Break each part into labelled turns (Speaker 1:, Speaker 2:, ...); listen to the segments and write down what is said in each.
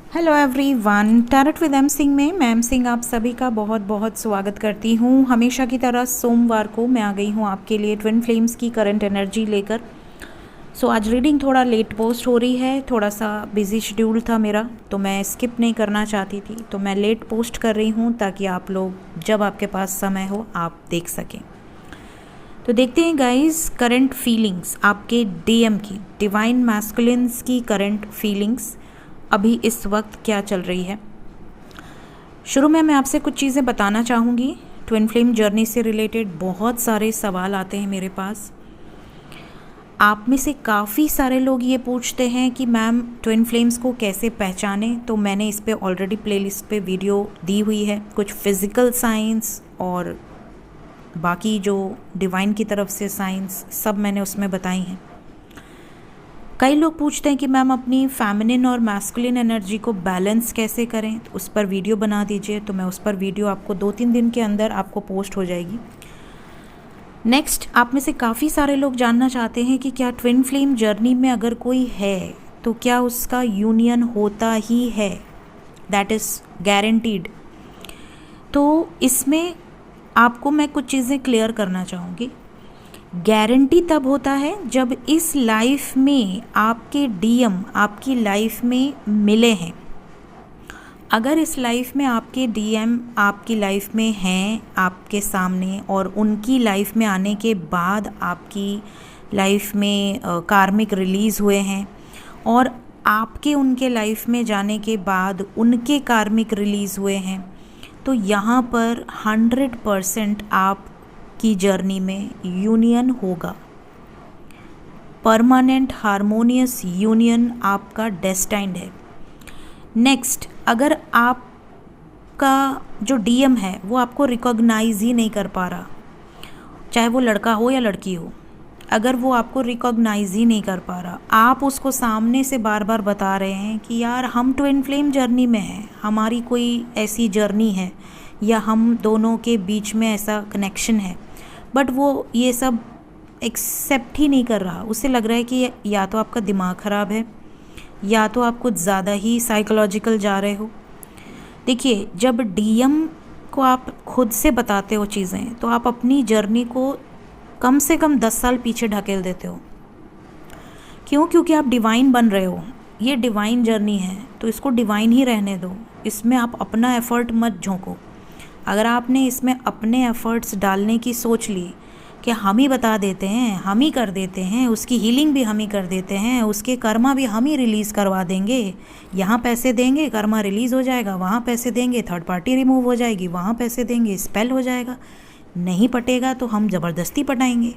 Speaker 1: Hello everyone, tarot with M Singh में मैं M Singh आप सभी का बहुत बहुत स्वागत करती हूँ। हमेशा की तरह सोमवार को मैं आ गई हूँ आपके लिए ट्विन फ्लेम्स की करंट एनर्जी लेकर। आज रीडिंग थोड़ा लेट पोस्ट हो रही है, थोड़ा सा बिजी शेड्यूल था मेरा, तो मैं स्किप नहीं करना चाहती थी, तो मैं लेट पोस्ट कर रही हूँ ताकि आप लोग जब आपके पास समय हो आप देख सकें। तो देखते हैं गाइस, करंट फीलिंग्स आपके डीएम की, डिवाइन मैस्कुलिन्स की करंट फीलिंग्स अभी इस वक्त क्या चल रही है। शुरू में मैं आपसे कुछ चीज़ें बताना चाहूँगी। ट्विन फ्लेम जर्नी से रिलेटेड बहुत सारे सवाल आते हैं मेरे पास। आप में से काफ़ी सारे लोग ये पूछते हैं कि मैम ट्विन फ्लेम्स को कैसे पहचानें, तो मैंने इस पे ऑलरेडी प्लेलिस्ट पे वीडियो दी हुई है। कुछ फिज़िकल साइंस और बाकी जो डिवाइन की तरफ से साइंस सब मैंने उसमें बताई हैं। कई लोग पूछते हैं कि मैम अपनी फेमिनिन और मैस्कुलिन एनर्जी को बैलेंस कैसे करें, तो उस पर वीडियो बना दीजिए। तो मैं उस पर वीडियो आपको 2-3 दिन के अंदर आपको पोस्ट हो जाएगी। नेक्स्ट, आप में से काफ़ी सारे लोग जानना चाहते हैं कि क्या ट्विन फ्लेम जर्नी में अगर कोई है तो क्या उसका यूनियन होता ही है, दैट इज़ गारंटीड। तो इसमें आपको मैं कुछ चीज़ें क्लियर करना चाहूँगी। गारंटी तब होता है जब इस लाइफ में आपके डीएम आपकी लाइफ में मिले हैं। अगर इस लाइफ में आपके डीएम आपकी लाइफ में हैं आपके सामने, और उनकी लाइफ में आने के बाद आपकी लाइफ में कार्मिक रिलीज़ हुए हैं, और आपके उनके लाइफ में जाने के बाद उनके कार्मिक रिलीज़ हुए हैं, तो यहाँ पर 100% आप की जर्नी में यूनियन होगा। परमानेंट हार्मोनियस यूनियन आपका डेस्टाइंड है। नेक्स्ट, अगर आपका जो डीएम है वो आपको रिकॉग्नाइज ही नहीं कर पा रहा, चाहे वो लड़का हो या लड़की हो, अगर वो आपको रिकॉग्नाइज ही नहीं कर पा रहा, आप उसको सामने से बार बार बता रहे हैं कि यार हम ट्विन फ्लेम जर्नी में हैं, हमारी कोई ऐसी जर्नी है या हम दोनों के बीच में ऐसा कनेक्शन है, बट वो ये सब एक्सेप्ट ही नहीं कर रहा। उसे लग रहा है कि या तो आपका दिमाग ख़राब है या तो आप कुछ ज़्यादा ही साइकोलॉजिकल जा रहे हो। देखिए, जब डीएम को आप खुद से बताते हो चीज़ें, तो आप अपनी जर्नी को कम से कम 10 साल पीछे ढकेल देते हो। क्यों? क्योंकि आप डिवाइन बन रहे हो। ये डिवाइन जर्नी है तो इसको डिवाइन ही रहने दो, इसमें आप अपना एफ़र्ट मत झोंको। अगर आपने इसमें अपने एफ़र्ट्स डालने की सोच ली कि हम ही बता देते हैं, हम ही कर देते हैं, उसकी हीलिंग भी हम ही कर देते हैं, उसके कर्मा भी हम ही रिलीज़ करवा देंगे, यहाँ पैसे देंगे कर्मा रिलीज़ हो जाएगा, वहाँ पैसे देंगे थर्ड पार्टी रिमूव हो जाएगी, वहाँ पैसे देंगे स्पेल हो जाएगा, नहीं पटेगा तो हम ज़बरदस्ती पटाएंगे।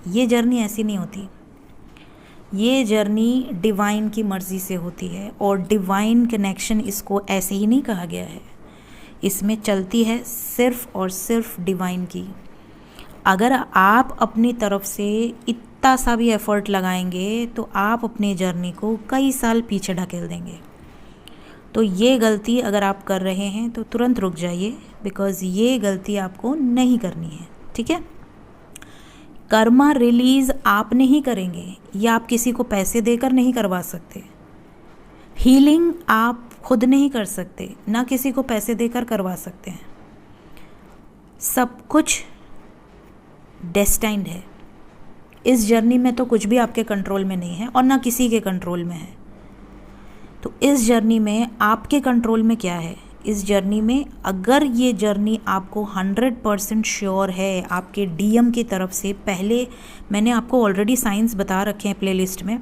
Speaker 1: ये जर्नी ऐसी नहीं होती। ये जर्नी डिवाइन की मर्ज़ी से होती है, और डिवाइन कनेक्शन इसको ऐसे ही नहीं कहा गया है। इसमें चलती है सिर्फ़ और सिर्फ डिवाइन की। अगर आप अपनी तरफ से इतना सा भी एफ़र्ट लगाएंगे तो आप अपनी जर्नी को कई साल पीछे ढकेल देंगे। तो ये गलती अगर आप कर रहे हैं तो तुरंत रुक जाइए, बिकॉज़ ये गलती आपको नहीं करनी है। ठीक है? कर्मा रिलीज़ आप नहीं करेंगे, या आप किसी को पैसे देकर नहीं करवा सकते। हीलिंग आप खुद नहीं कर सकते, ना किसी को पैसे देकर करवा सकते हैं। सब कुछ डेस्टाइंड है। इस जर्नी में तो कुछ भी आपके कंट्रोल में नहीं है और ना किसी के कंट्रोल में है। तो इस जर्नी में आपके कंट्रोल में क्या है? इस जर्नी में अगर ये जर्नी आपको 100% श्योर है आपके डीएम की तरफ से, पहले मैंने आपको ऑलरेडी साइंस बता रखे हैं प्लेलिस्ट में,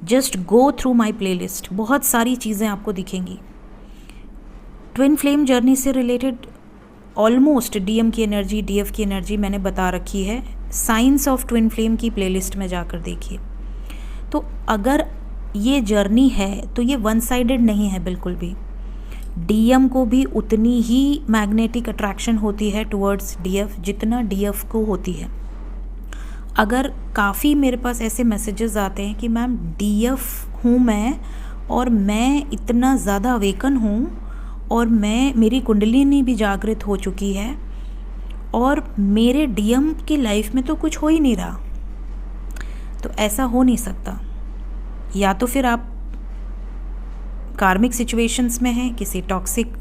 Speaker 1: just go through my playlist, बहुत सारी चीज़ें आपको दिखेंगी। ट्विन फ्लेम जर्नी से रिलेटेड ऑलमोस्ट डीएम की एनर्जी, डीएफ की एनर्जी मैंने बता रखी है। साइंस ऑफ ट्विन फ्लेम की प्लेलिस्ट में जाकर देखिए। तो अगर ये जर्नी है तो ये वन साइडेड नहीं है बिल्कुल भी। डीएम को भी उतनी ही मैग्नेटिक अट्रैक्शन होती है टुवर्ड्स डीएफ जितना डीएफ को होती है। अगर काफ़ी मेरे पास ऐसे मैसेजेस आते हैं कि मैम डीएफ हूँ मैं, और मैं इतना ज़्यादा अवेकन हूँ, और मेरी कुंडलिनी भी जागृत हो चुकी है, और मेरे डीएम की लाइफ में तो कुछ हो ही नहीं रहा, तो ऐसा हो नहीं सकता। या तो फिर आप कार्मिक सिचुएशंस में हैं, किसी टॉक्सिक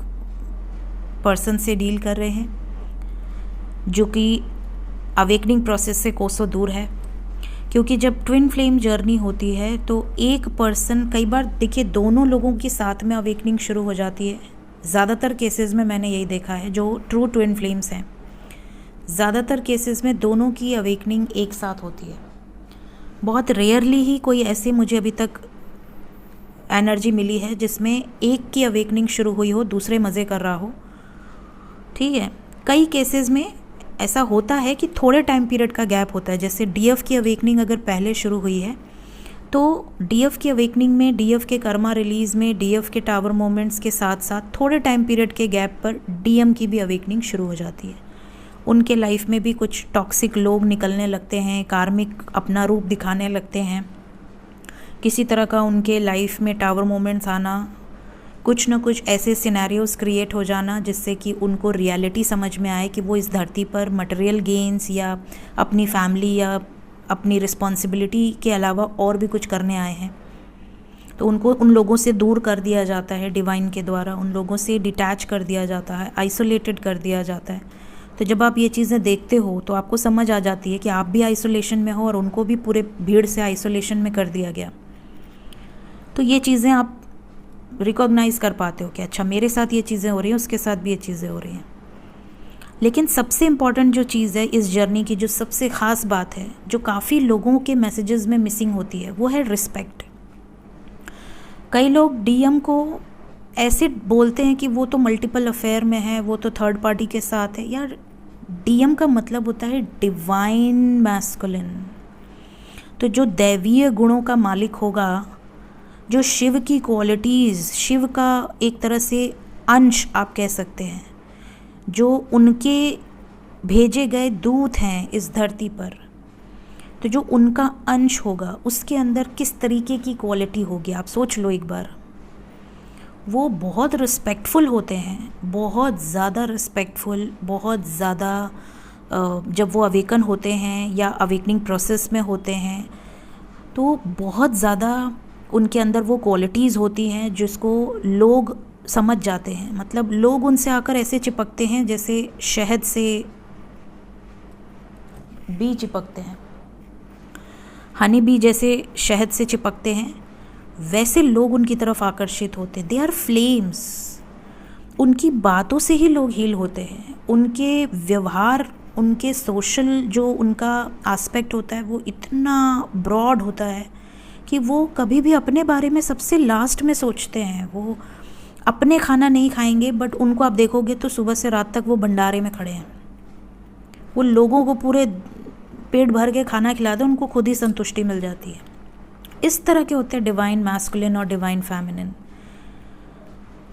Speaker 1: पर्सन से डील कर रहे हैं जो कि अवेकनिंग प्रोसेस से कोसों दूर है। क्योंकि जब ट्विन फ्लेम जर्नी होती है तो एक पर्सन, कई बार देखिए दोनों लोगों के साथ में अवेकनिंग शुरू हो जाती है। ज़्यादातर केसेस में मैंने यही देखा है जो ट्रू ट्विन फ्लेम्स हैं, ज़्यादातर केसेस में दोनों की अवेकनिंग एक साथ होती है। बहुत रेयरली ही कोई ऐसे मुझे अभी तक एनर्जी मिली है जिसमें एक की अवेकनिंग शुरू हुई हो, दूसरे मज़े कर रहा हो। ठीक है, कई केसेस में ऐसा होता है कि थोड़े टाइम पीरियड का गैप होता है। जैसे डीएफ की अवेकनिंग अगर पहले शुरू हुई है तो डीएफ की अवेकनिंग में, डीएफ के कर्मा रिलीज़ में, डीएफ के टावर मोमेंट्स के साथ साथ थोड़े टाइम पीरियड के गैप पर डीएम की भी अवेकनिंग शुरू हो जाती है। उनके लाइफ में भी कुछ टॉक्सिक लोग निकलने लगते हैं, कार्मिक अपना रूप दिखाने लगते हैं, किसी तरह का उनके लाइफ में टावर मोमेंट्स आना, कुछ ना कुछ ऐसे सिनेरियोस क्रिएट हो जाना जिससे कि उनको रियलिटी समझ में आए कि वो इस धरती पर मटेरियल गेन्स या अपनी फैमिली या अपनी रिस्पॉन्सिबिलिटी के अलावा और भी कुछ करने आए हैं। तो उनको उन लोगों से दूर कर दिया जाता है डिवाइन के द्वारा, उन लोगों से डिटैच कर दिया जाता है, आइसोलेटेड कर दिया जाता है। तो जब आप ये चीज़ें देखते हो तो आपको समझ आ जाती है कि आप भी आइसोलेशन में हो और उनको भी पूरे भीड़ से आइसोलेशन में कर दिया गया। तो ये चीज़ें आप रिकॉग्नाइज़ कर पाते हो कि अच्छा मेरे साथ ये चीज़ें हो रही हैं, उसके साथ भी ये चीज़ें हो रही हैं। लेकिन सबसे इम्पॉर्टेंट जो चीज़ है इस जर्नी की, जो सबसे ख़ास बात है, जो काफ़ी लोगों के मैसेजेस में मिसिंग होती है, वो है रिस्पेक्ट। कई लोग डीएम को ऐसे बोलते हैं कि वो तो मल्टीपल अफेयर में है, वो तो थर्ड पार्टी के साथ है। यार डीएम का मतलब होता है डिवाइन मैस्कुलिन। तो जो दैवीय गुणों का मालिक होगा, जो शिव की क्वालिटीज़, शिव का एक तरह से अंश आप कह सकते हैं, जो उनके भेजे गए दूत हैं इस धरती पर, तो जो उनका अंश होगा उसके अंदर किस तरीके की क्वालिटी होगी आप सोच लो एक बार। वो बहुत रिस्पेक्टफुल होते हैं, बहुत ज़्यादा रिस्पेक्टफुल, बहुत ज़्यादा जब वो अवेकन होते हैं या अवेकनिंग प्रोसेस में होते हैं तो बहुत ज़्यादा उनके अंदर वो क्वालिटीज़ होती हैं जिसको लोग समझ जाते हैं। मतलब लोग उनसे आकर ऐसे चिपकते हैं जैसे शहद से बी चिपकते हैं, हनी बी जैसे शहद से चिपकते हैं, वैसे लोग उनकी तरफ आकर्षित होते हैं। They are flames. उनकी बातों से ही लोग हील होते हैं। उनके व्यवहार, उनके सोशल जो उनका एस्पेक्ट होता है वो इतना ब्रॉड होता है कि वो कभी भी अपने बारे में सबसे लास्ट में सोचते हैं। वो अपने खाना नहीं खाएंगे बट उनको आप देखोगे तो सुबह से रात तक वो भंडारे में खड़े हैं। वो लोगों को पूरे पेट भर के खाना खिलाते हैं, उनको खुद ही संतुष्टि मिल जाती है। इस तरह के होते हैं डिवाइन मैस्कुलिन और डिवाइन फेमिनिन।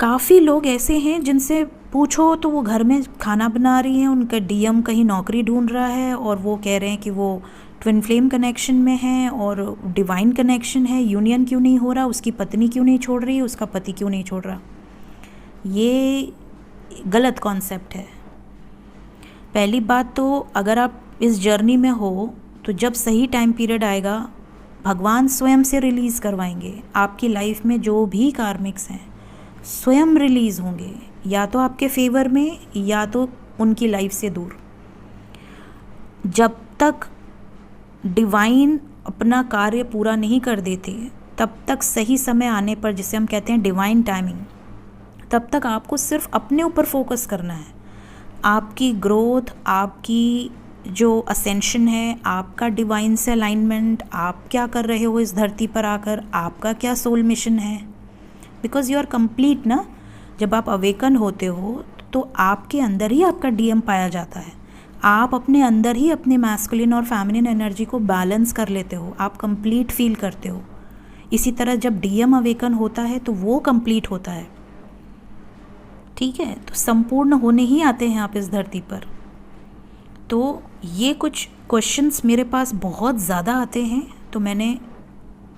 Speaker 1: काफ़ी लोग ऐसे हैं जिनसे पूछो तो वो घर में खाना बना रही हैं, उनका डीएम कहीं नौकरी ढूंढ रहा है और वो कह रहे हैं कि वो ट्विन फ्लेम कनेक्शन में है और डिवाइन कनेक्शन है, यूनियन क्यों नहीं हो रहा, उसकी पत्नी क्यों नहीं छोड़ रही, उसका पति क्यों नहीं छोड़ रहा। ये गलत कॉन्सेप्ट है। पहली बात तो अगर आप इस जर्नी में हो तो जब सही टाइम पीरियड आएगा भगवान स्वयं से रिलीज़ करवाएंगे। आपकी लाइफ में जो भी कार्मिक्स हैं स्वयं रिलीज़ होंगे, या तो आपके फेवर में या तो उनकी लाइफ से दूर। जब तक डिवाइन अपना कार्य पूरा नहीं कर देते तब तक सही समय आने पर, जिसे हम कहते हैं डिवाइन टाइमिंग, तब तक आपको सिर्फ अपने ऊपर फोकस करना है। आपकी ग्रोथ, आपकी जो असेंशन है, आपका डिवाइन से अलाइनमेंट, आप क्या कर रहे हो इस धरती पर आकर, आपका क्या सोल मिशन है। बिकॉज यू आर कंप्लीट ना। जब आप अवेकन होते हो तो आपके अंदर ही आपका डीएम पाया जाता है। आप अपने अंदर ही अपने मैस्कुलिन और फेमिनिन एनर्जी को बैलेंस कर लेते हो, आप कंप्लीट फील करते हो। इसी तरह जब डीएम अवेकन होता है तो वो कंप्लीट होता है। ठीक है, तो संपूर्ण होने ही आते हैं आप इस धरती पर। तो ये कुछ क्वेश्चंस मेरे पास बहुत ज़्यादा आते हैं तो मैंने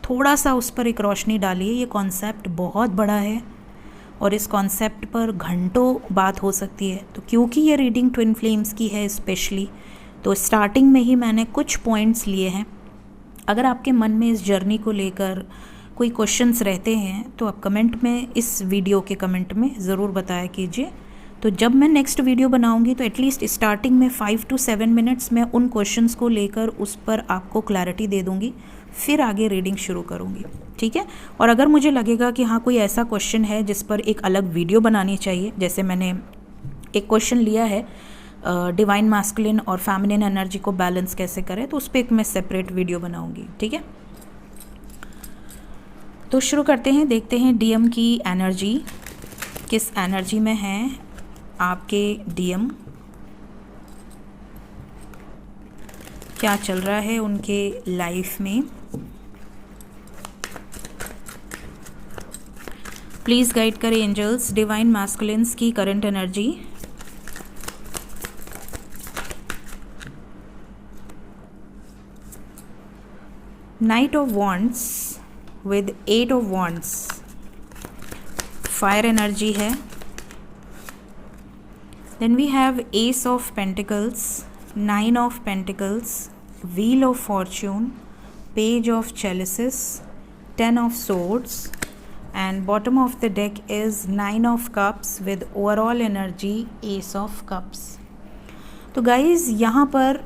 Speaker 1: थोड़ा सा उस पर एक रोशनी डाली है। ये कॉन्सेप्ट बहुत बड़ा है और इस कॉन्सेप्ट पर घंटों बात हो सकती है। तो क्योंकि ये रीडिंग ट्विन फ्लेम्स की है स्पेशली, तो स्टार्टिंग में ही मैंने कुछ पॉइंट्स लिए हैं। अगर आपके मन में इस जर्नी को लेकर कोई क्वेश्चंस रहते हैं तो आप कमेंट में, इस वीडियो के कमेंट में ज़रूर बताया कीजिए। तो जब मैं नेक्स्ट वीडियो बनाऊंगी तो एटलीस्ट स्टार्टिंग में 5 to 7 मिनट्स मैं उन क्वेश्चंस को लेकर उस पर आपको क्लैरिटी दे दूंगी, फिर आगे रीडिंग शुरू करूंगी, ठीक है। और अगर मुझे लगेगा कि हाँ कोई ऐसा क्वेश्चन है जिस पर एक अलग वीडियो बनानी चाहिए, जैसे मैंने एक क्वेश्चन लिया है डिवाइन मैस्कुलिन और फेमिनिन एनर्जी को बैलेंस कैसे करें, तो उस पर एक मैं सेपरेट वीडियो बनाऊंगी, ठीक है। तो शुरू करते हैं, देखते हैं डीएम की एनर्जी किस एनर्जी में है आपके डीएम, क्या चल रहा है उनके लाइफ में। प्लीज़ गाइड करें एंजल्स डिवाइन मैस्कुलिन्स की current energy. Knight of wands with 8 of wands, fire energy है। Then we have ace of pentacles, 9 of pentacles, wheel of fortune, page of chalices, 10 of swords, and bottom of the deck is 9 of cups with overall energy ace of cups। तो guys यहाँ पर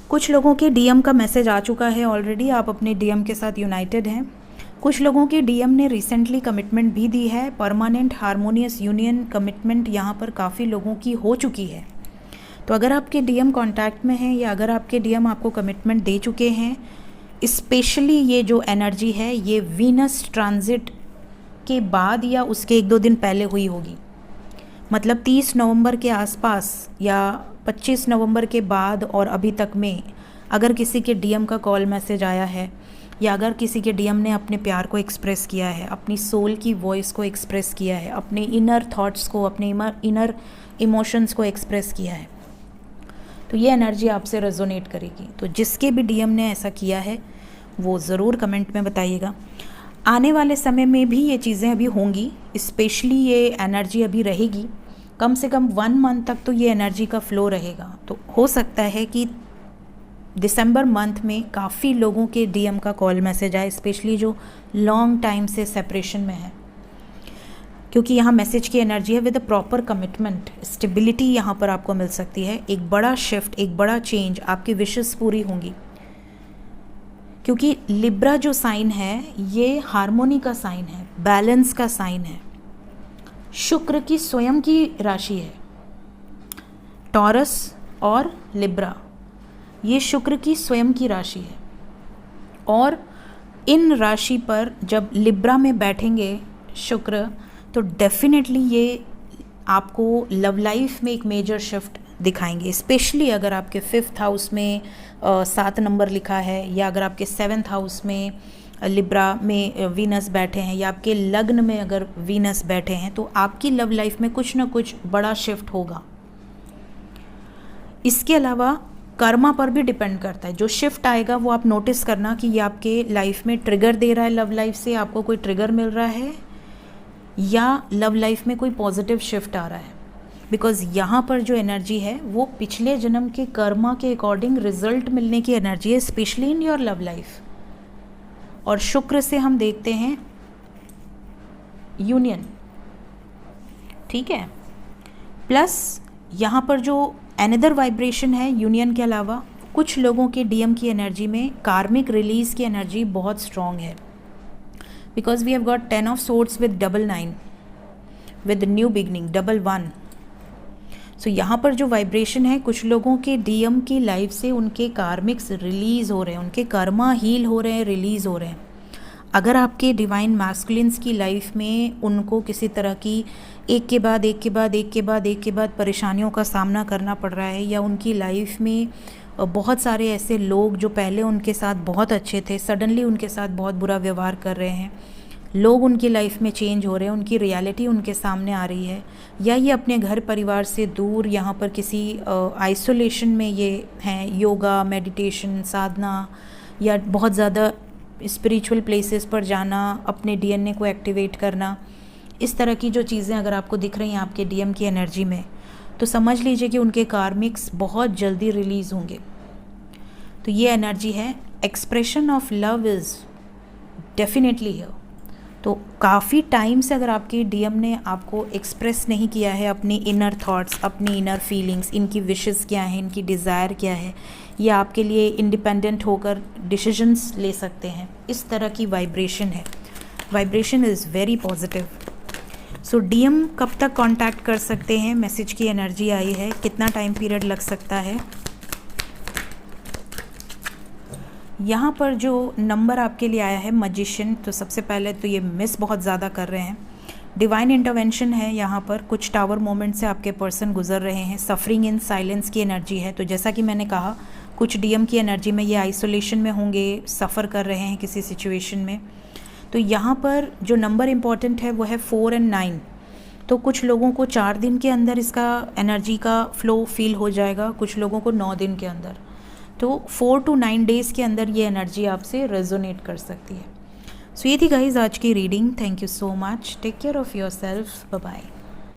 Speaker 1: कुछ लोगों के DM का message आ चुका है already, आप अपने डीएम के साथ यूनाइटेड हैं। कुछ लोगों के डीएम ने रिसेंटली कमिटमेंट भी दी है, परमानेंट हार्मोनियस यूनियन कमिटमेंट यहाँ पर काफ़ी लोगों की हो चुकी है। तो अगर आपके डीएम कांटेक्ट में हैं या अगर आपके डीएम आपको कमिटमेंट दे चुके हैं, स्पेशली ये जो एनर्जी है ये वीनस ट्रांजिट के बाद या उसके 1-2 दिन पहले हुई होगी। मतलब 30 नवंबर के आसपास या 25 नवंबर के बाद और अभी तक में अगर किसी के डीएम का कॉल मैसेज आया है या अगर किसी के डीएम ने अपने प्यार को एक्सप्रेस किया है, अपनी सोल की वॉइस को एक्सप्रेस किया है, अपने इनर थॉट्स को, अपने इनर इमोशंस को एक्सप्रेस किया है, तो ये एनर्जी आपसे रेजोनेट करेगी। तो जिसके भी डीएम ने ऐसा किया है वो ज़रूर कमेंट में बताइएगा। आने वाले समय में भी ये चीज़ें अभी होंगी, स्पेशली ये एनर्जी अभी रहेगी, कम से कम 1 मंथ तक तो ये एनर्जी का फ्लो रहेगा। तो हो सकता है कि दिसंबर मंथ में काफ़ी लोगों के डीएम का कॉल मैसेज आए, स्पेशली जो लॉन्ग टाइम से सेपरेशन में है, क्योंकि यहाँ मैसेज की एनर्जी है with a proper commitment, stability यहाँ पर आपको मिल सकती है। एक बड़ा शिफ्ट, एक बड़ा चेंज, आपकी विशेस पूरी होंगी, क्योंकि लिब्रा जो साइन है ये हार्मोनी का साइन है, बैलेंस का साइन है, शुक्र की स्वयं की राशि है। टॉरस और लिब्रा ये शुक्र की स्वयं की राशि है, और इन राशि पर जब लिब्रा में बैठेंगे शुक्र तो डेफिनेटली ये आपको लव लाइफ में एक मेजर शिफ्ट दिखाएंगे। स्पेशली अगर आपके 5th हाउस में 7 नंबर लिखा है, या अगर आपके 7th हाउस में लिब्रा में वीनस बैठे हैं, या आपके लग्न में अगर वीनस बैठे हैं, तो आपकी लव लाइफ में कुछ ना कुछ बड़ा शिफ्ट होगा। इसके अलावा कर्मा पर भी डिपेंड करता है, जो शिफ्ट आएगा वो आप नोटिस करना कि ये आपके लाइफ में ट्रिगर दे रहा है, लव लाइफ से आपको कोई ट्रिगर मिल रहा है या लव लाइफ में कोई पॉजिटिव शिफ्ट आ रहा है। बिकॉज यहाँ पर जो एनर्जी है वो पिछले जन्म के कर्मा के अकॉर्डिंग रिजल्ट मिलने की एनर्जी है, specially in your love life. और शुक्र से हम देखते हैं यूनियन, ठीक है। प्लस यहाँ पर जो अनदर वाइब्रेशन है यूनियन के अलावा, कुछ लोगों के डीएम की एनर्जी में कार्मिक रिलीज की एनर्जी बहुत स्ट्रॉन्ग है, because we have got 10 of swords with 9 with new beginning 1. So यहाँ पर जो वाइब्रेशन है, कुछ लोगों के डीएम की लाइफ से उनके कार्मिक्स रिलीज़ हो रहे हैं, उनके कर्मा हील हो रहे हैं, रिलीज़ हो रहे हैं। अगर आपके डिवाइन मैस्कुलिन्स की लाइफ में उनको किसी तरह की एक के बाद एक के बाद एक के बाद एक के बाद परेशानियों का सामना करना पड़ रहा है, या उनकी लाइफ में बहुत सारे ऐसे लोग जो पहले उनके साथ बहुत अच्छे थे सडनली उनके साथ बहुत बुरा व्यवहार कर रहे हैं, लोग उनकी लाइफ में चेंज हो रहे हैं, उनकी रियलिटी उनके सामने आ रही है, या ये अपने घर परिवार से दूर यहाँ पर किसी आइसोलेशन में ये हैं, योगा, मेडिटेशन, साधना, या बहुत ज़्यादा स्पिरिचुअल प्लेसेस पर जाना, अपने डीएनए को एक्टिवेट करना, इस तरह की जो चीज़ें अगर आपको दिख रही हैं आपके डीएम की एनर्जी में, तो समझ लीजिए कि उनके कार्मिक्स बहुत जल्दी रिलीज़ होंगे। तो ये एनर्जी है। Expression of love is definitely here. तो काफ़ी टाइम से अगर आपके डीएम ने आपको एक्सप्रेस नहीं किया है अपनी इनर थॉट्स, अपनी इनर फीलिंग्स, इनकी विशेस क्या हैं, इनकी डिज़ायर क्या है, ये आपके लिए इंडिपेंडेंट होकर डिसीजंस ले सकते हैं, इस तरह की वाइब्रेशन है। Vibration is very positive. So DM कब तक कांटेक्ट कर सकते हैं, मैसेज की एनर्जी आई है, कितना टाइम पीरियड लग सकता है। यहाँ पर जो नंबर आपके लिए आया है मैजिशियन, तो सबसे पहले तो ये मिस बहुत ज़्यादा कर रहे हैं। डिवाइन इंटरवेंशन है यहाँ पर, कुछ टावर मोमेंट से आपके पर्सन गुजर रहे हैं। सफरिंग इन साइलेंस की एनर्जी है। तो जैसा कि मैंने कहा, कुछ डीएम की एनर्जी में ये आइसोलेशन में होंगे, सफ़र कर रहे हैं किसी सिचुएशन में। तो यहाँ पर जो नंबर इम्पॉर्टेंट है वो है 4 और 9। तो कुछ लोगों को 4 दिन के अंदर इसका एनर्जी का फ्लो फील हो जाएगा, कुछ लोगों को 9 दिन के अंदर। तो 4 to 9 डेज़ के अंदर ये एनर्जी आपसे रेजोनेट कर सकती है। सो ये थी गाइस आज की reading. Thank you so much. Take care of yourself. Bye bye.